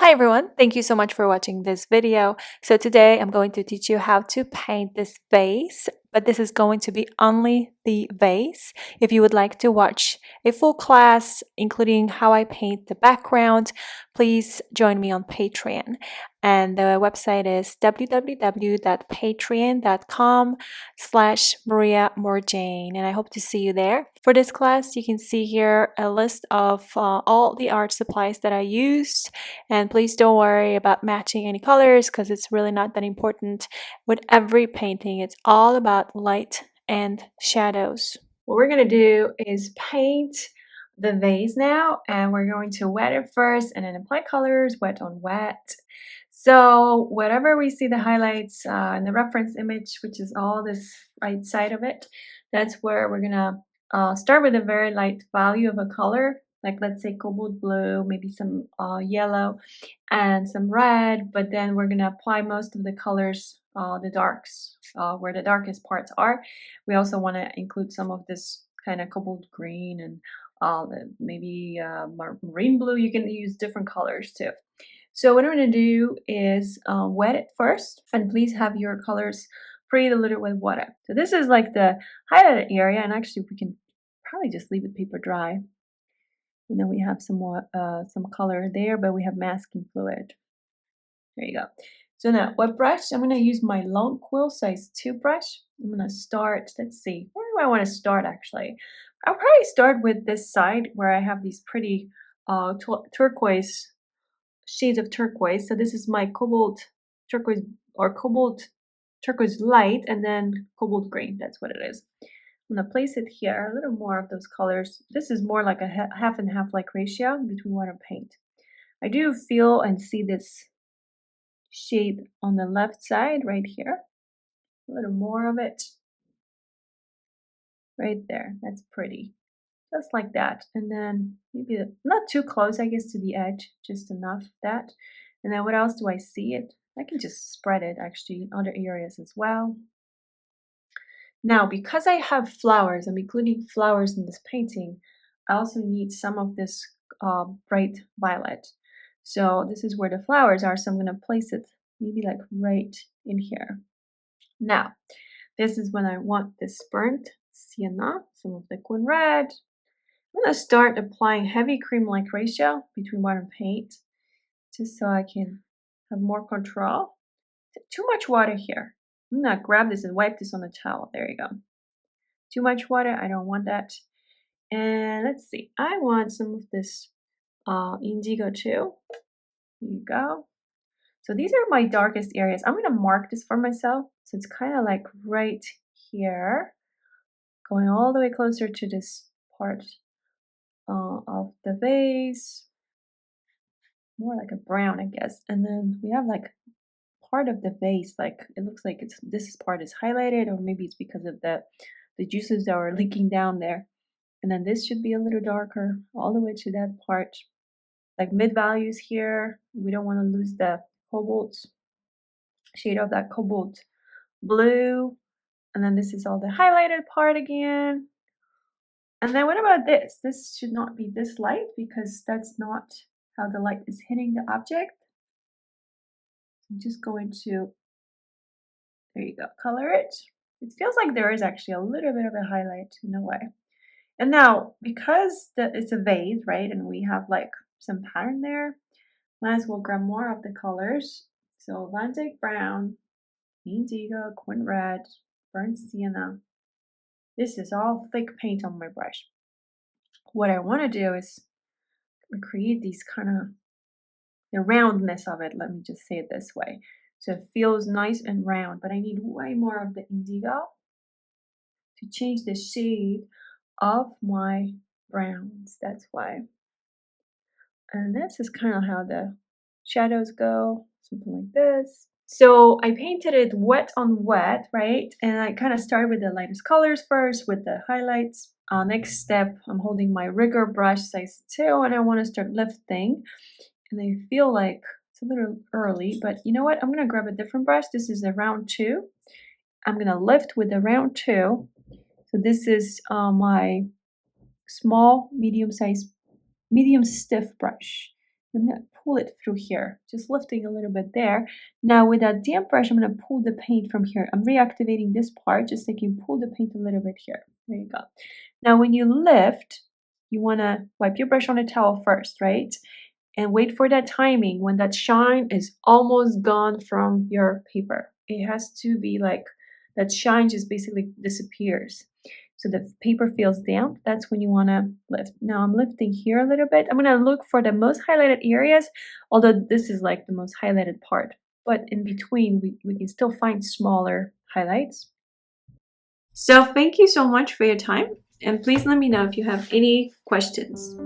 Hi everyone, thank you so much for watching this video. So today I'm going to teach you how to paint this vase, but this is going to be only the vase. If you would like to watch a full class, including how I paint the background, please join me on Patreon. And the website is www.patreon.com/MariaMorjane, and I hope to see you there. For this class, you can see here a list of all the art supplies that I used. And please don't worry about matching any colors because it's really not that important. With every painting, it's all about light and shadows. What we're going to do is paint the vase now, and we're going to wet it first and then apply colors, wet on wet. So whatever we see the highlights in the reference image, which is all this right side of it, that's where we're going to start with a very light value of a color. Like let's say cobalt blue, maybe some yellow and some red, but then we're gonna apply most of the colors, the darks, where the darkest parts are. We also want to include some of this kind of cobalt green and maybe marine blue. You can use different colors too. So what I'm gonna do is wet it first, and please have your colors pre-diluted with water. So this is like the highlighted area, and actually we can probably just leave it paper dry. And then we have some more, some color there, but we have masking fluid. There you go. So now, what brush? I'm going to use my long quill size 2 brush. I'm going to start, let's see, where do I want to start actually? I'll probably start with this side where I have these pretty turquoise shades of turquoise. So this is my cobalt turquoise or cobalt turquoise light and then cobalt green. That's what it is. I'm going to place it here, a little more of those colors. This is more like a half and half like ratio between water and paint. I do feel and see this shade on the left side right here. A little more of it. Right there. That's pretty. Just like that. And then maybe not too close, I guess, to the edge. Just enough of that. And then what else do I see it? I can just spread it actually in other areas as well. Now, because I have flowers, I'm including flowers in this painting, I also need some of this bright violet. So this is where the flowers are, so I'm going to place it maybe like right in here. Now, this is when I want this burnt sienna, some of liquid red. I'm going to start applying heavy cream-like ratio between water and paint, just so I can have more control. Too much water here. I'm going to grab this and wipe this on the towel. There you go. Too much water, I don't want that. And let's see, I want some of this indigo too. Here you go. So these are my darkest areas. I'm going to mark this for myself. So it's kind of like right here, going all the way closer to this part of the vase. More like a brown, I guess. And then we have like part of the vase, like it looks like this part is highlighted, or maybe it's because of the juices that are leaking down there. And then this should be a little darker all the way to that part. Like mid values here. We don't want to lose the cobalt shade of that cobalt blue. And then this is all the highlighted part again. And then what about this? This should not be this light because that's not how the light is hitting the object. I'm just going to, there you go, color it. It feels like there is actually a little bit of a highlight in a way. And now, because it's a vase, right, and we have like some pattern there, might as well grab more of the colors. So Van Dyke Brown, Indigo, Quin Red, Burnt Sienna. This is all thick paint on my brush. What I want to do is create these kind of, the roundness of it, let me just say it this way. So it feels nice and round, but I need way more of the indigo to change the shade of my browns. That's why. And this is kind of how the shadows go, something like this. So I painted it wet on wet, right? And I kind of started with the lightest colors first with the highlights. Next step, I'm holding my rigger brush size 2 and I want to start lifting. And I feel like it's a little early, but you know what? I'm going to grab a different brush. This is the round 2. I'm going to lift with the round 2. So this is my small, medium stiff brush. I'm gonna pull it through here, just lifting a little bit there. Now with that damp brush, I'm gonna pull the paint from here. I'm reactivating this part, just like you pull the paint a little bit here. There you go. Now when you lift, you wanna wipe your brush on a towel first, right? And wait for that timing when that shine is almost gone from your paper. It has to be like that shine just basically disappears. So the paper feels damp, that's when you want to lift. Now I'm lifting here a little bit. I'm going to look for the most highlighted areas, although this is like the most highlighted part. But in between, we can still find smaller highlights. So thank you so much for your time. And please let me know if you have any questions.